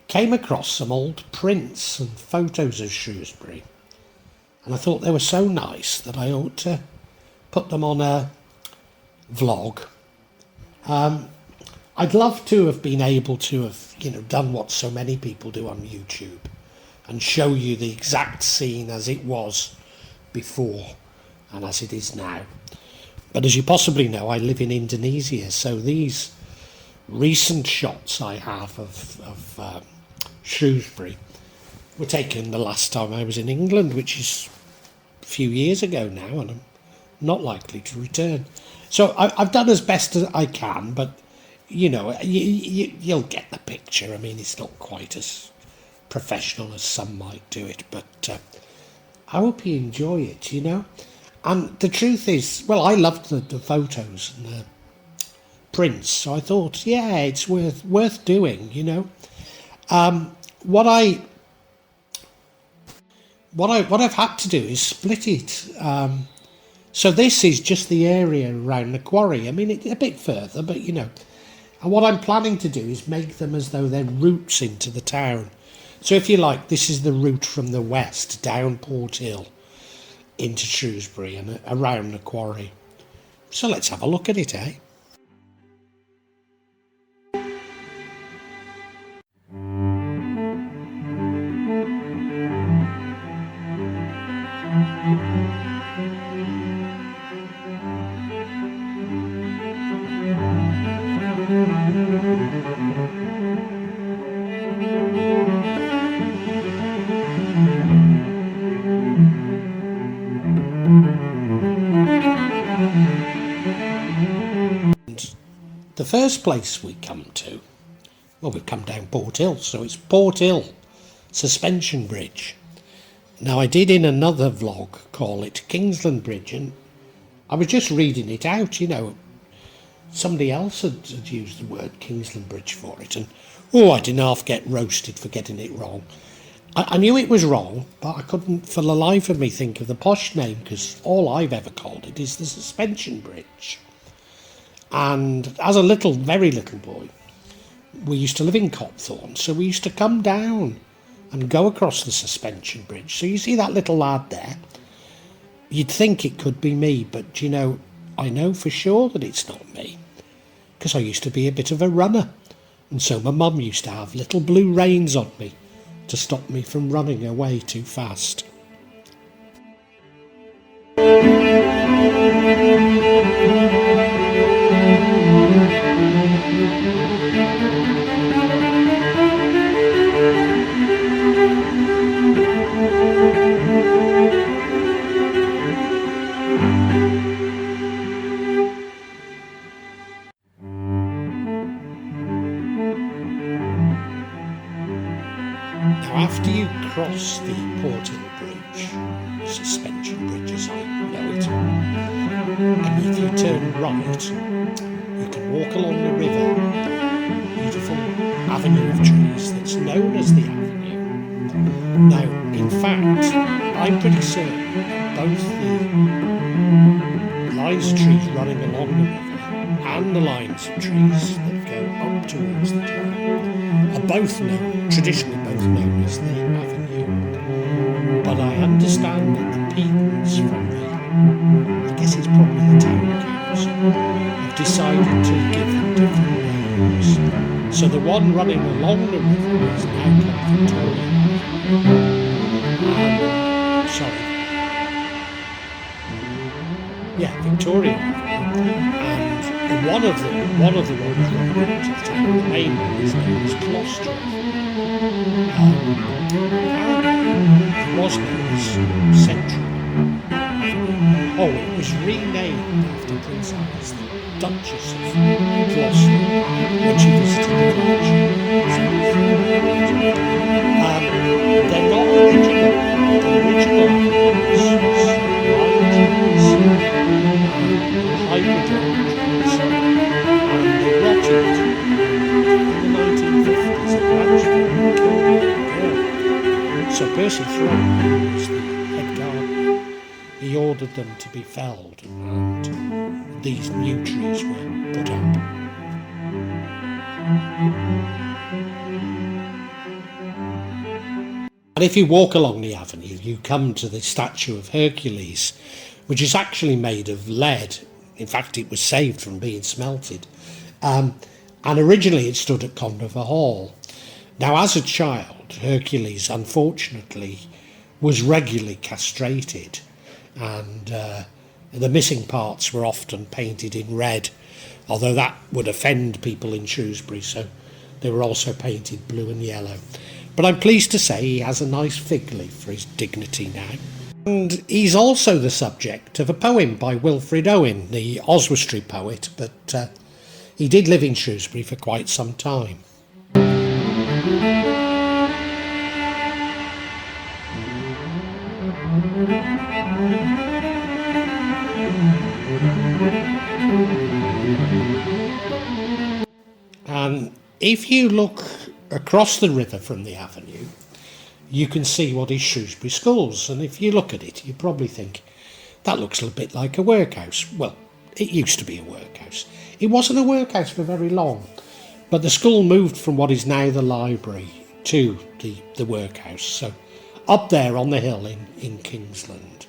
came across some old prints and photos of Shrewsbury, and I thought they were so nice that I ought to put them on a vlog. I'd love to have been able to have, done what so many people do on YouTube and show you the exact scene as it was before and as it is now. But as you possibly know, I live in Indonesia, so these recent shots I have of Shrewsbury were taken the last time I was in England, which is a few years ago now, and I'm not likely to return. So I've done as best as I can, but you'll get the picture. I mean, it's not quite as professional as some might do it, but I hope you enjoy it, And the truth is, well, I loved the photos and the prints, so I thought, yeah, it's worth doing, What I've had to do is split it. So this is just the area around the quarry. I mean, it's a bit further, but And what I'm planning to do is make them as though they're routes into the town. So if you like, this is the route from the west down Port Hill into Shrewsbury and around the quarry. So let's have a look at it, eh? The first place we come to, well, we've come down Port Hill, so it's Port Hill Suspension Bridge. Now, I did in another vlog call it Kingsland Bridge, and I was just reading it out, Somebody else had used the word Kingsland Bridge for it, and I didn't half get roasted for getting it wrong. I knew it was wrong, but I couldn't for the life of me think of the posh name, because all I've ever called it is the Suspension Bridge. And as a very little boy, we used to live in Copthorne, so we used to come down and go across the Suspension Bridge. So you see that little lad there? You'd think it could be me, but I know for sure that it's not me, because I used to be a bit of a runner, and so my mum used to have little blue reins on me to stop me from running away too fast. Now, after you cross the Port Hill Bridge, Suspension Bridge as I know it, and if you turn right, you can walk along the river, beautiful avenue of trees that's known as the Avenue. Now, in fact, I'm pretty certain that both the lines of trees running along the river and the lines of trees that go up towards the town are both known, traditionally both known as the Avenue. But I understand that the Petons from I guess it's probably the town council, have decided to give them different names. So the one running along the river is now called Victoria. Victoria. And one of the ones running into the town, the main one, is known as Gloucester. It was known as Central. It was renamed after Prince Alice, the Duchess of Gloucester, when she visited the village. They're not original. The original was hybrid oranges, and they rotted in the 1950s at Rowley, killed a girl. So Percy Throne, who was the head gardener, he ordered them to be felled, and these new trees were put up. And if you walk along the avenue, you come to the statue of Hercules, which is actually made of lead. In fact, it was saved from being smelted. And originally it stood at Condover Hall. Now, as a child, Hercules, unfortunately, was regularly castrated, and the missing parts were often painted in red, although that would offend people in Shrewsbury, so they were also painted blue and yellow. But I'm pleased to say he has a nice fig leaf for his dignity now. And he's also the subject of a poem by Wilfred Owen, the Oswestry poet, but he did live in Shrewsbury for quite some time. And if you look across the river from the avenue, you can see what is Shrewsbury Schools. And if you look at it, you probably think, that looks a bit like a workhouse. Well, it used to be a workhouse. It wasn't a workhouse for very long, but the school moved from what is now the library to the workhouse. So up there on the hill in Kingsland.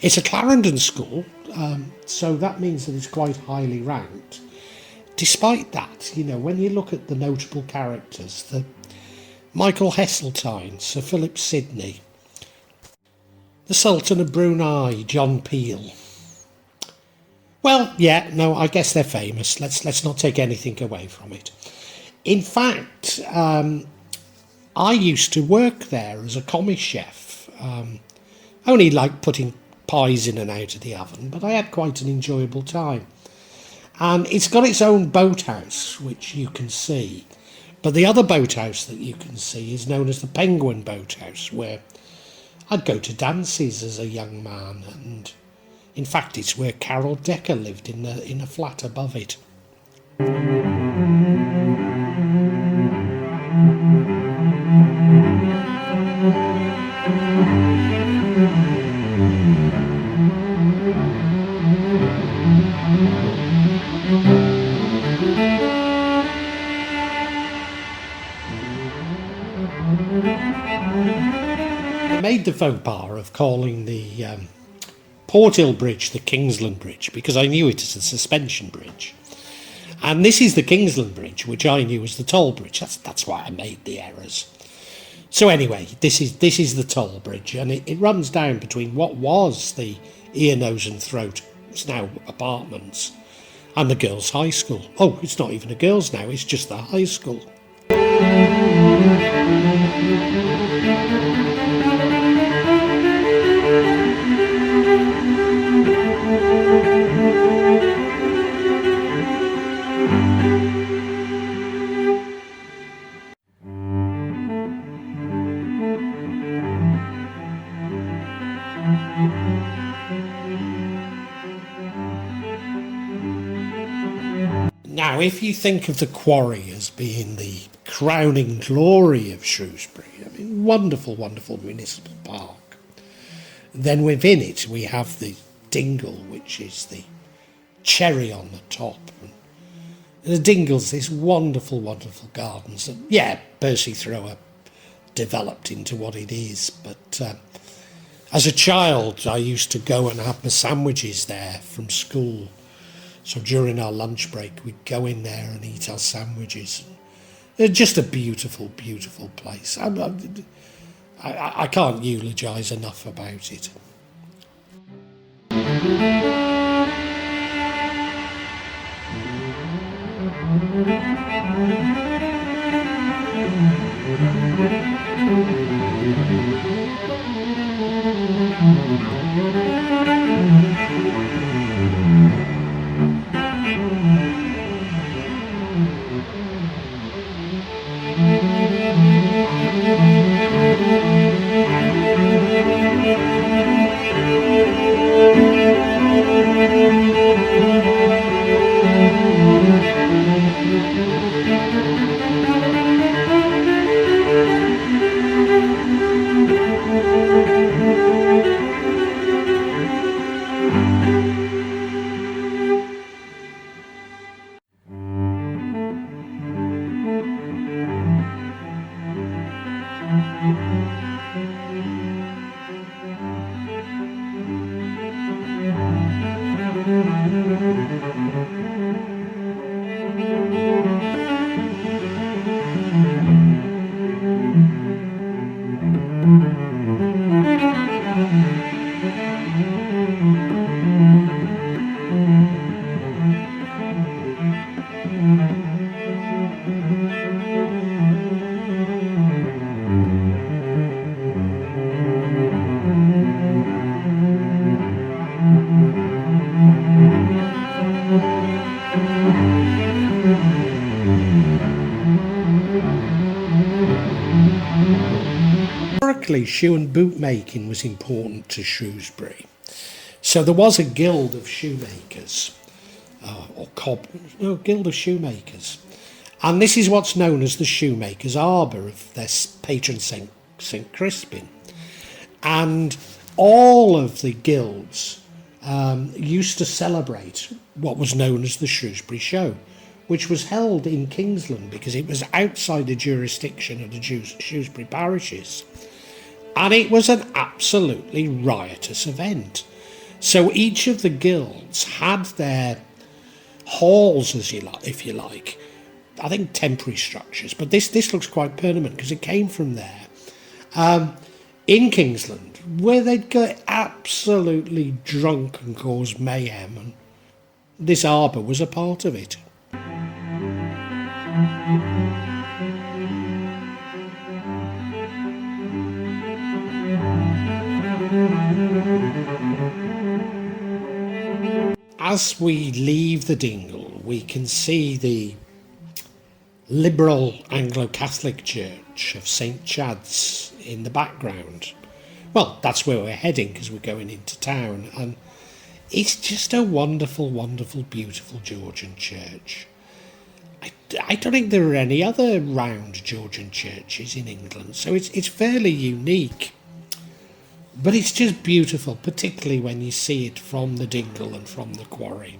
It's a Clarendon school, so that means that it's quite highly ranked. Despite that, you know, when you look at the notable characters, the Michael Heseltine, Sir Philip Sidney, the Sultan of Brunei, John Peel. Well, yeah, no, I guess they're famous. Let's not take anything away from it. In fact, I used to work there as a commis chef. Only like putting pies in and out of the oven, but I had quite an enjoyable time. And it's got its own boathouse, which you can see. But the other boathouse that you can see is known as the Penguin Boathouse, where I'd go to dances as a young man. And in fact, it's where Carol Decker lived in a flat above it. I made the faux pas of calling the Porthill Bridge the Kingsland Bridge because I knew it as a suspension bridge. And this is the Kingsland Bridge, which I knew was the toll bridge. That's why I made the errors. So anyway, this is the toll bridge, and it runs down between what was the ear, nose and throat, it's now apartments, and the girls' high school. Oh, it's not even a girls' now, it's just the high school. Now, if you think of the Quarry as being the crowning glory of Shrewsbury, I mean, wonderful, wonderful municipal park, then within it we have the Dingle, which is the cherry on the top. And the Dingle's this wonderful, wonderful gardens that, yeah, Percy Thrower developed into what it is. But as a child, I used to go and have my sandwiches there from school. So during our lunch break, we'd go in there and eat our sandwiches. It's just a beautiful, beautiful place. I can't eulogise enough about it. Historically, shoe and boot making was important to Shrewsbury. So there was a guild of shoemakers, guild of shoemakers. And this is what's known as the Shoemakers Arbor of their patron saint, St. Crispin. And all of the guilds used to celebrate what was known as the Shrewsbury Show, which was held in Kingsland because it was outside the jurisdiction of the Shrewsbury parishes. And it was an absolutely riotous event. So each of the guilds had their halls, if you like. I think temporary structures, but this looks quite permanent because it came from there. In Kingsland, where they'd get absolutely drunk and cause mayhem, and this arbour was a part of it. As we leave the Dingle, we can see the liberal Anglo-Catholic church of St. Chad's in the background. Well, that's where we're heading because we're going into town, and it's just a wonderful, wonderful, beautiful Georgian church. I don't think there are any other round Georgian churches in England, so it's fairly unique. But it's just beautiful, particularly when you see it from the Dingle and from the Quarry.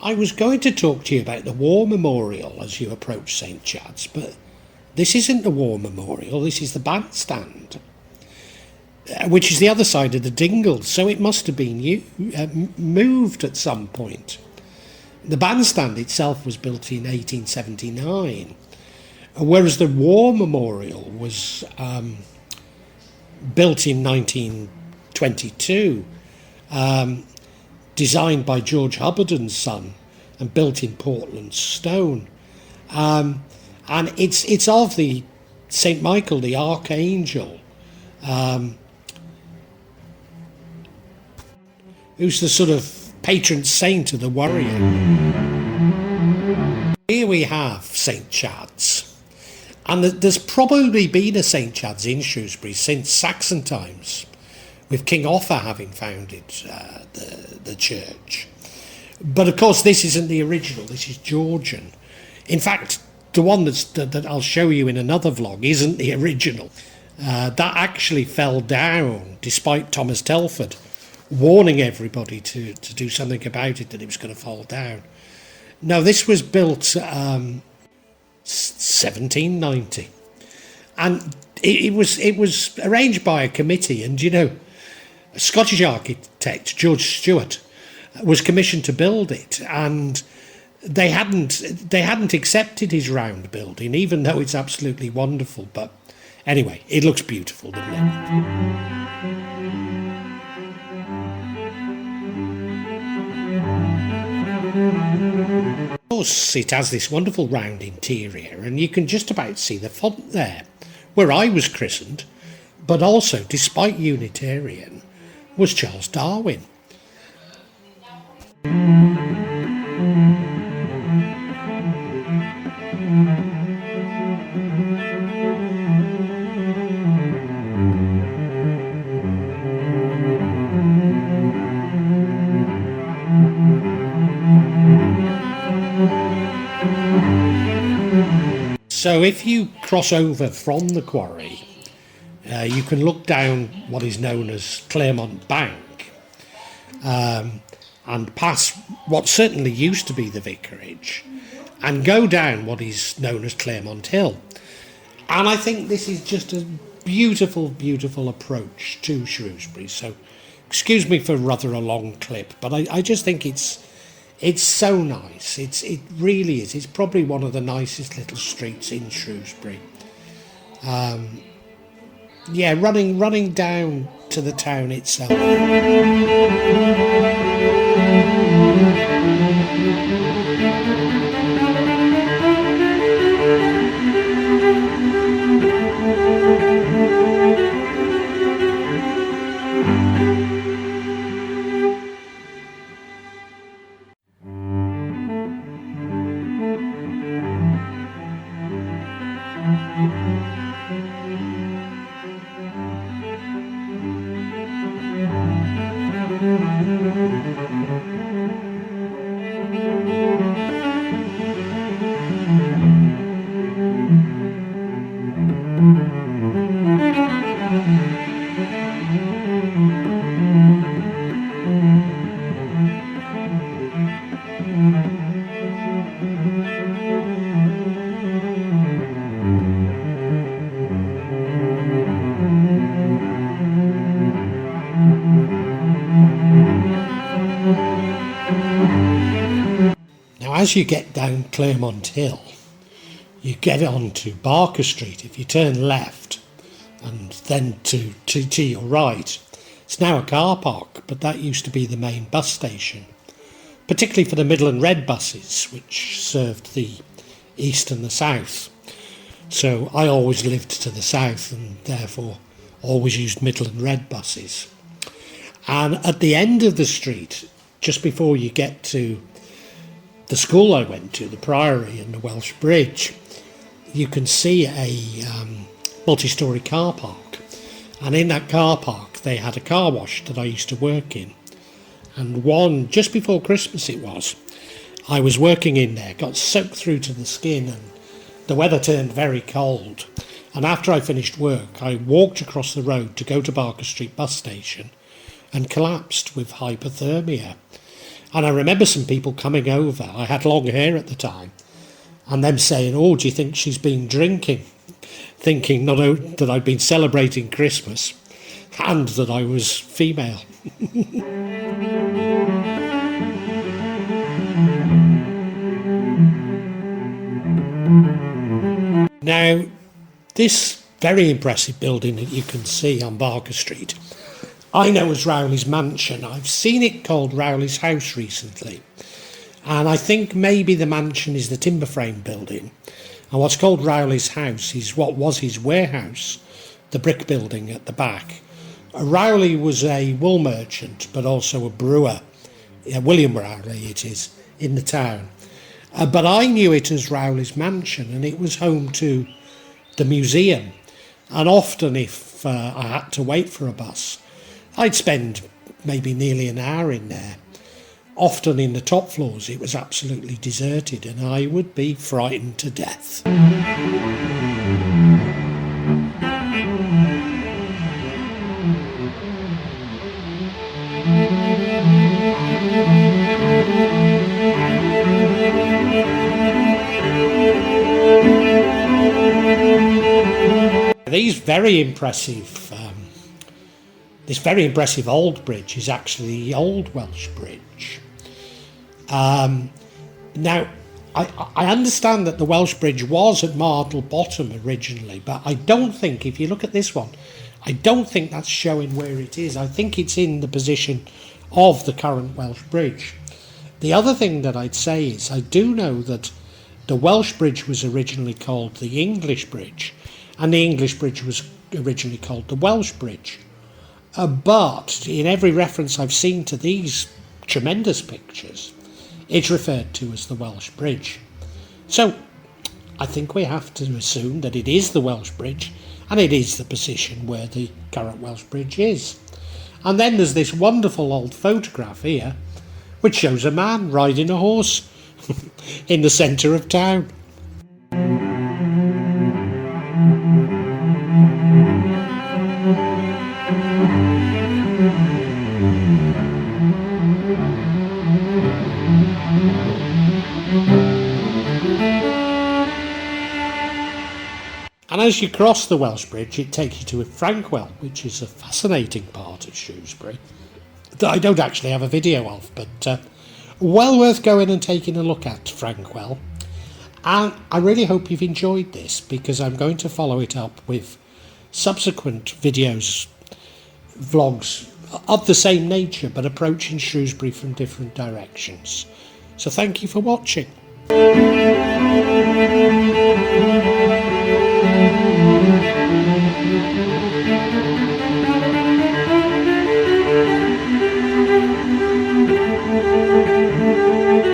I was going to talk to you about the War Memorial as you approach St. Chad's, but this isn't the War Memorial, this is the bandstand, which is the other side of the Dingle, so it must have been moved at some point. The bandstand itself was built in 1879, whereas the War Memorial was built in 1922, designed by George Hubbard and Son and built in Portland stone. And it's of the St. Michael, the Archangel, who's the sort of patron saint of the warrior. Here we have St. Chad's. And there's probably been a St. Chad's in Shrewsbury since Saxon times, with King Offa having founded the church. But of course this isn't the original, this is Georgian. In fact, the one that I'll show you in another vlog isn't the original. That actually fell down despite Thomas Telford warning everybody to do something about it, that it was going to fall down. No, this was built 1790, and it was arranged by a committee, and a Scottish architect, George Stewart, was commissioned to build it, and they hadn't accepted his round building, even though it's absolutely wonderful. But anyway, it looks beautiful, doesn't it? Of course, it has this wonderful round interior, and you can just about see the font there, where I was christened, but also, despite Unitarian, was Charles Darwin. So if you cross over from the Quarry, you can look down what is known as Claremont Bank, and pass what certainly used to be the vicarage, and go down what is known as Claremont Hill. And I think this is just a beautiful, beautiful approach to Shrewsbury. So excuse me for rather a long clip, but I just think it's so nice. It really is. It's probably one of the nicest little streets in Shrewsbury. Yeah, running down to the town itself. As you get down Claremont Hill, you get onto Barker Street. If you turn left and then to your right, it's now a car park, but that used to be the main bus station, particularly for the Middle and Red buses, which served the east and the south. So I always lived to the south and therefore always used Middle and Red buses. And at the end of the street, just before you get to the school I went to, the Priory and the Welsh Bridge, you can see a multi-storey car park. And in that car park, they had a car wash that I used to work in. And one, just before Christmas it was, I was working in there, got soaked through to the skin, and the weather turned very cold. And after I finished work, I walked across the road to go to Barker Street bus station and collapsed with hypothermia. And I remember some people coming over, I had long hair at the time, and them saying, "Oh, do you think she's been drinking?" Thinking not only that I'd been celebrating Christmas, and that I was female. Now, this very impressive building that you can see on Barker Street, I know as Rowley's mansion. I've seen it called Rowley's house recently, and I think maybe the mansion is the timber frame building, and what's called Rowley's house is what was his warehouse, the brick building at the back. Rowley was a wool merchant, but also a brewer. William Rowley it is, in the town. But I knew it as Rowley's mansion, and it was home to the museum. And often if I had to wait for a bus, I'd spend maybe nearly an hour in there. Often in the top floors it was absolutely deserted, and I would be frightened to death. This very impressive old bridge is actually the old Welsh Bridge. Now, I understand that the Welsh Bridge was at Martle Bottom originally, but I don't think, if you look at this one, I don't think that's showing where it is. I think it's in the position of the current Welsh Bridge. The other thing that I'd say is I do know that the Welsh Bridge was originally called the English Bridge, and the English Bridge was originally called the Welsh Bridge. But in every reference I've seen to these tremendous pictures, it's referred to as the Welsh Bridge. So I think we have to assume that it is the Welsh Bridge, and it is the position where the current Welsh Bridge is. And then there's this wonderful old photograph here, which shows a man riding a horse in the centre of town. And as you cross the Welsh Bridge, it takes you to Frankwell, which is a fascinating part of Shrewsbury that I don't actually have a video of, but well worth going and taking a look at Frankwell. And I really hope you've enjoyed this, because I'm going to follow it up with subsequent videos, vlogs of the same nature, but approaching Shrewsbury from different directions. So thank you for watching.